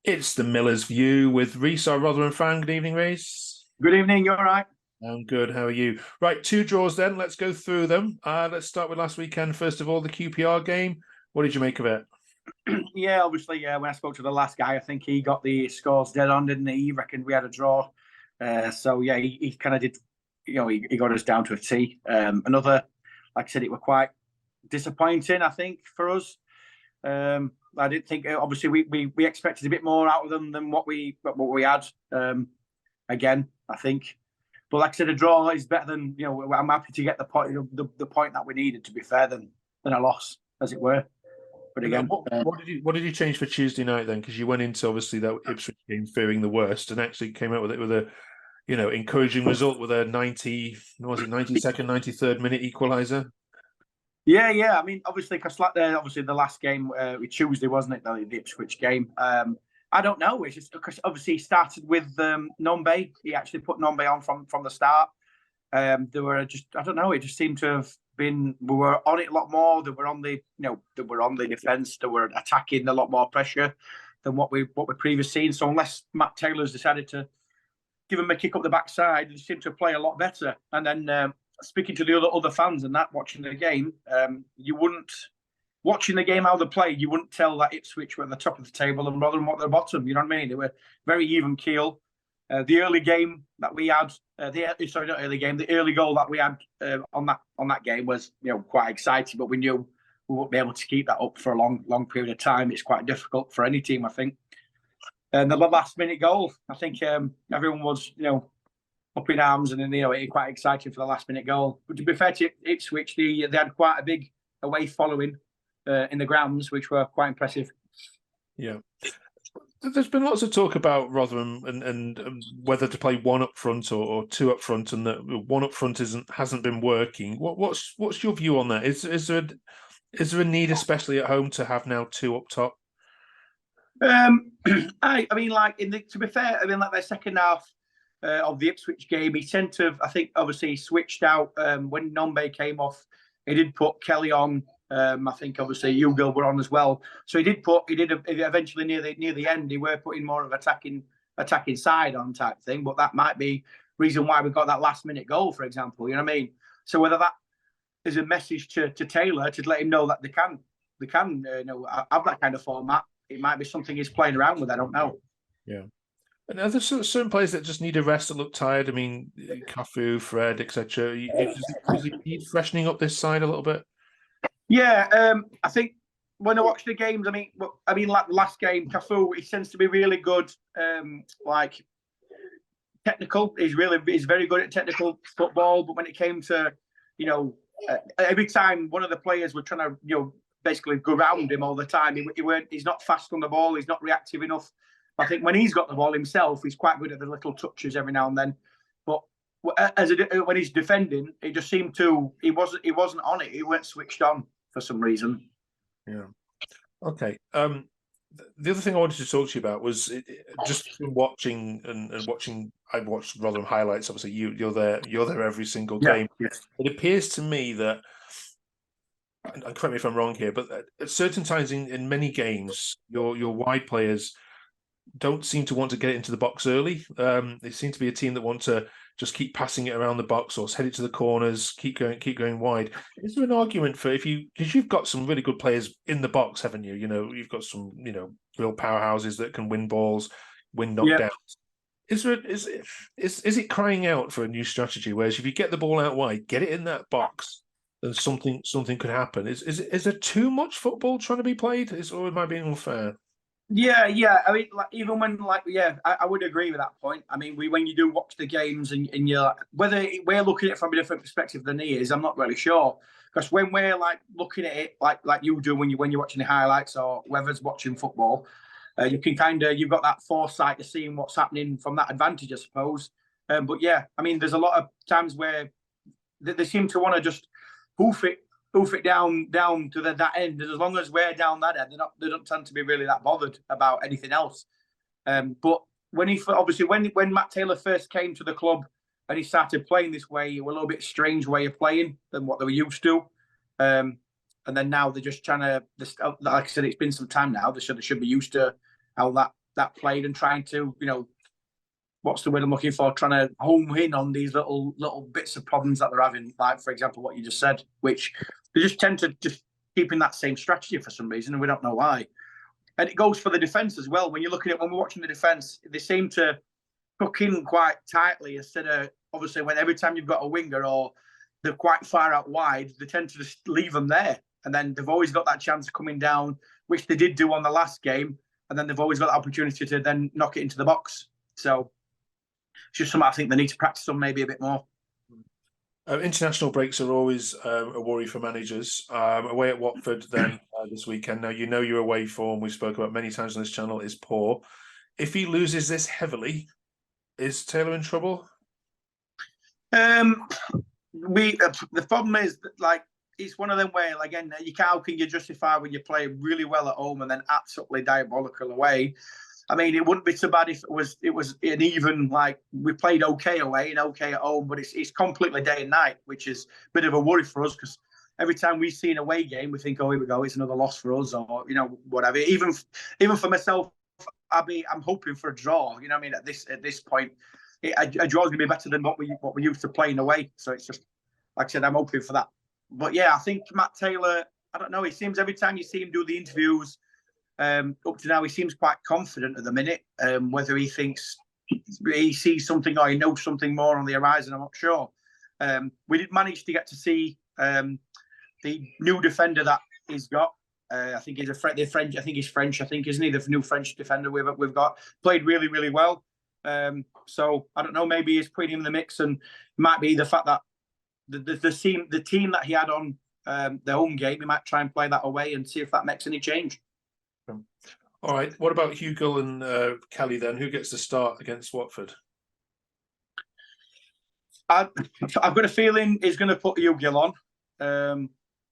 It's the Miller's View with Rhys, our Rotherham fan. Good evening, Rhys. Good evening, you all right? I'm good. How are you? Right, two draws then. Let's go through them. Let's start with last weekend. First of all, the QPR game. What did you make of it? Yeah, obviously, when I spoke to the last guy, I think he got the scores dead on, didn't he? He reckoned we had a draw. So, yeah, he kind of did, he got us down to a T. Another, like I said, it were quite disappointing, I think, for us. I didn't think, obviously, we expected a bit more out of them than what we had. Again, I think. But like I said, a draw is better than, I'm happy to get the point, the point that we needed, to be fair, than a loss, as it were. But again, what did you change for Tuesday night then? Because you went into obviously that Ipswich game fearing the worst, and actually came out with it with a, encouraging result with a 92nd, 93rd minute equaliser. Yeah. I mean, obviously, because the last game with Tuesday, wasn't it? The Ipswich game. I don't know. It's just because obviously he started with Nombe. He actually put Nombe on from the start. There were just, I don't know. It just seemed to have been, we were on it a lot more. They were on the defence. They were attacking a lot more pressure than what we previously seen. So unless Matt Taylor's decided to give him a kick up the backside, they seemed to play a lot better. And then speaking to the other fans and that watching the game, watching the game how they played, you wouldn't tell that Ipswich were at the top of the table and Rotherham were at the bottom. You know what I mean? They were very even keel. The early game that we had, the early goal that we had on that game was quite exciting, but we knew we wouldn't be able to keep that up for a long period of time. It's quite difficult for any team, I think. And the last minute goal, I think everyone was up in arms, and then it was quite exciting for the last minute goal. But to be fair to Ipswich, they had quite a big away following in the grounds, which were quite impressive. Yeah. There's been lots of talk about Rotherham and whether to play one up front or two up front, and that one up front hasn't been working. What's your view on that? Is there a need, especially at home, to have now two up top? I mean, like to be fair, I mean, like the second half of the Ipswich game, he tended to, I think, obviously switched out when Nombe came off. He did put Kelly on. I think obviously Hugo were on as well. So he did eventually near the end, he were putting more of attacking side on type thing. But that might be reason why we got that last minute goal, for example. You know what I mean? So whether that is a message to Taylor to let him know that they can have that kind of format, it might be something he's playing around with. I don't know. Yeah. And are there certain players that just need a rest that look tired? I mean, Cafu, Fred, etc. Does he need freshening up this side a little bit? Yeah, I think when I watch the games, I mean, like the last game, Cafu, he tends to be really good, like technical. He's very good at technical football. But when it came to, every time one of the players were trying to, basically go around him all the time, he's not fast on the ball. He's not reactive enough. I think when he's got the ball himself, he's quite good at the little touches every now and then. But when he's defending, it just seemed he wasn't on it. He weren't switched on for some reason. Yeah. Okay. The other thing I wanted to talk to you about was just watching and watching. I watched Rotherham highlights. Obviously, you're there every single game. Yeah. It appears to me that, and correct me if I'm wrong here, but at certain times in many games, your wide players don't seem to want to get it into the box early. They seem to be a team that want to just keep passing it around the box or head it to the corners, keep going wide. Is there an argument for because you've got some really good players in the box, haven't you? You've got some real powerhouses that can win balls, win knockdowns. Yeah. Is it crying out for a new strategy? Whereas if you get the ball out wide, get it in that box, then something could happen. Is there too much football trying to be played? Or am I being unfair? Yeah. I mean, even when I would agree with that point. I mean, when you do watch the games and you're whether we're looking at it from a different perspective than he is, I'm not really sure. Because when we're looking at it like you do when you're watching the highlights or whoever's watching football, you can you've got that foresight to seeing what's happening from that advantage, I suppose. But yeah, I mean, there's a lot of times where they seem to want to just hoof it down to that end, and as long as we're down that end, they don't tend to be really that bothered about anything else. But when when Matt Taylor first came to the club and he started playing this way, it was a little bit strange way of playing than what they were used to. And then now they're just trying to, like I said, it's been some time now. They should be used to how that that played and trying to, what's the word I'm looking for? Trying to home in on these little bits of problems that they're having, like for example what you just said, which they just tend to just keep in that same strategy for some reason, and we don't know why. And it goes for the defence as well. When you're looking at when we're watching the defence, they seem to hook in quite tightly instead of obviously when every time you've got a winger or they're quite far out wide, they tend to just leave them there, and then they've always got that chance of coming down, which they did do on the last game, and then they've always got the opportunity to then knock it into the box. So it's just something I think they need to practice on maybe a bit more. International breaks are always a worry for managers. Away at Watford then this weekend. Now, your away form, we spoke about many times on this channel, is poor. If he loses this heavily, is Taylor in trouble? The problem is that, like, it's one of them where, again, how can you justify when you play really well at home and then absolutely diabolical away? I mean, it wouldn't be so bad if it was an even, like, we played okay away and okay at home, but it's completely day and night, which is a bit of a worry for us because every time we see an away game, we think, oh, here we go, it's another loss for us, or whatever. Even for myself, I'm hoping for a draw. You know what I mean? At this point, a draw is going to be better than what we used to playing away. So it's just, like I said, I'm hoping for that. But yeah, I think Matt Taylor, I don't know. It seems every time you see him do the interviews, up to now, he seems quite confident at the minute. Whether he thinks he sees something or he knows something more on the horizon, I'm not sure. We did manage to get to see the new defender that he's got. I think he's French. I think he's French. I think, isn't he, the new French defender we've got? Played really, really well. So I don't know. Maybe he's putting him in the mix, and it might be the fact that the team that he had on the home game, he might try and play that away and see if that makes any change. All right. What about Hugill and Kelly then? Who gets the start against Watford? I've got a feeling he's going to put Hugill on.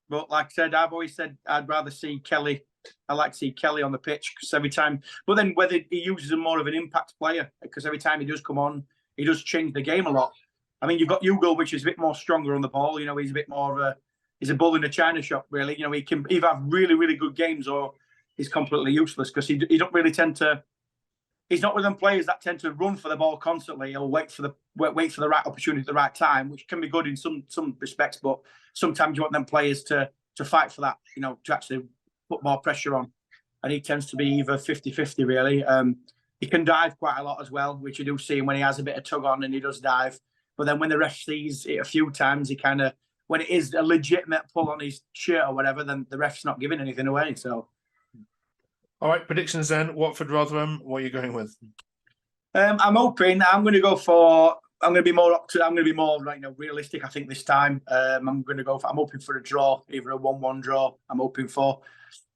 But like I said, I've always said I'd rather see Kelly. I like to see Kelly on the pitch because every time. But then whether he uses him more of an impact player, because every time he does come on, he does change the game a lot. I mean, you've got Hugill, which is a bit more stronger on the ball. He's a bit more of he's a bull in a china shop, really. He can either have really, really good games or he's completely useless because he don't really tend to. He's not one of them players that tend to run for the ball constantly or wait for the right opportunity at the right time, which can be good in some respects. But sometimes you want them players to fight for that, to actually put more pressure on. And he tends to be either 50-50, really. He can dive quite a lot as well, which you do see him when he has a bit of tug on and he does dive. But then when the ref sees it a few times, he kind of, when it is a legitimate pull on his shirt or whatever, then the ref's not giving anything away. So. All right, predictions then. Watford, Rotherham. What are you going with? I'm hoping. I'm going to be more realistic. I think this time. I'm hoping for a draw, either a 1-1 draw. I'm hoping for.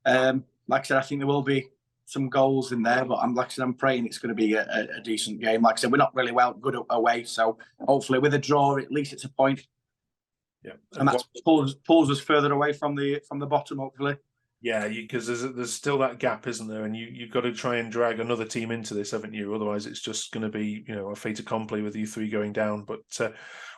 Like I said, I think there will be some goals in there, but I'm praying it's going to be a decent game. Like I said, we're not really good away, so hopefully with a draw, at least it's a point. Yeah, and that pulls us further away from the bottom, hopefully. Yeah, because there's still that gap, isn't there? And you've got to try and drag another team into this, haven't you? Otherwise, it's just going to be a fait accompli with you three going down. But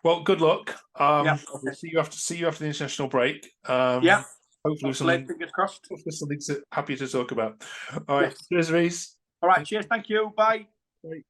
well, good luck. Yeah. We'll see you after the international break. Yeah. Hopefully something. Fingers crossed. Something happy to talk about. All right, cheers, Rhys. All right, cheers. Thank you. Bye. Bye.